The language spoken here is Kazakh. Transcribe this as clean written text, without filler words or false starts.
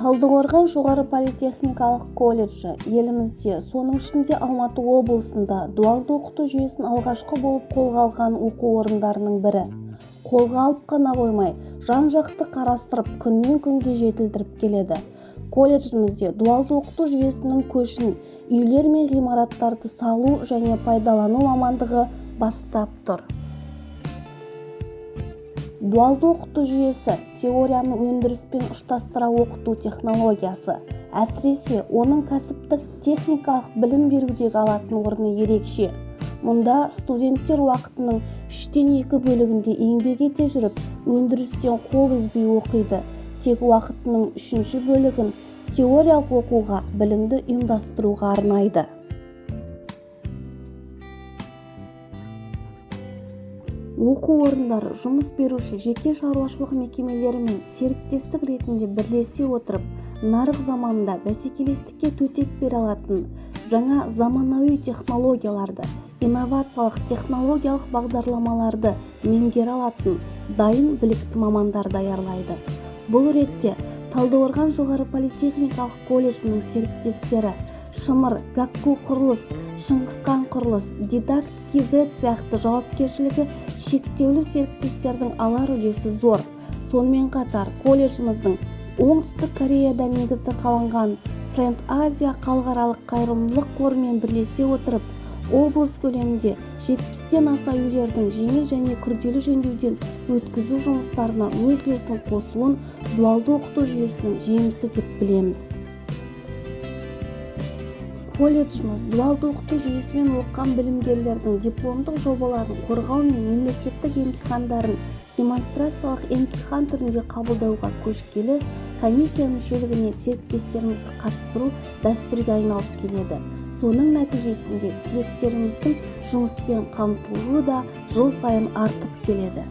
Талдықорған жоғары политехникалық колледжі елімізде, соның ішінде Алматы облысында дуалды оқыту жүйесін алғашқы болып қолға алған оқу орындарының бірі. Қолға алып қана қоймай, жан-жақты қарастырып, күннен күнге жетілдіріп келеді. Колледжімізде дуалды оқыту жүйесінің көшін үйлер мен ғимараттарды салу және пайдалану мамандығы бастап тұр. Дуалды оқыту жүйесі теорияны өндіріспен ұштастыра оқыту технологиясы. Әсіресе оның кәсіптік техникалық білім берудегі алатын орны ерекше. Мұнда студенттер уақытының 3/2 бөлігінде еңбек ете жүріп, өндірістен қол үзбей оқиды. Тек уақытының 3 бөлігін теориялық оқуға, білімді ұйымдастыруға арнайды. Оқу орындары жұмыс беруші жеке шаруашылық мекемелерімен серіктестік ретінде бірлесе отырып, нарық заманында бәсекелестікке төтеп бере алатын жаңа заманауи технологияларды, инновациялық технологиялық бағдарламаларды меңгере алатын дайын білікті мамандар даярлайды. Бұл ретте Талдықорған жоғары политехникалық колледжінің серіктестері Шымыр, Гакку құрылыс, Шыңғысхан құрылыс, Дидакт KZ сияқты жауапкершілігі шектеулі серіктестердің алар үлесі зор. Сонымен қатар колледжіміздің Оңтүстік Кореяда негізі қаланған Friend Asia халықаралық қайырымдылық қорымен бірлесе отырып, облыс көлемінде 70-тен аса үйлердің жеңіл және күрделі жөндеуден өткізу жұмыстарына өз үлесін қосуын дуалды оқыту жүйесінің жемісі деп білеміз. Колледжіміз дуалды оқыту жүйесімен оқыған білімгерлердің дипломдық жобаларын қорғау мен мемлекеттік емтихандарын демонстрациялық емтихан түрінде қабылдауға көшкелі комиссия мүшелігіне серіктестерімізді қатыстыру дәстүрге айналып келеді. Соның нәтижесінде түлектеріміздің жұмыспен қамтылуы да жыл сайын артып келеді.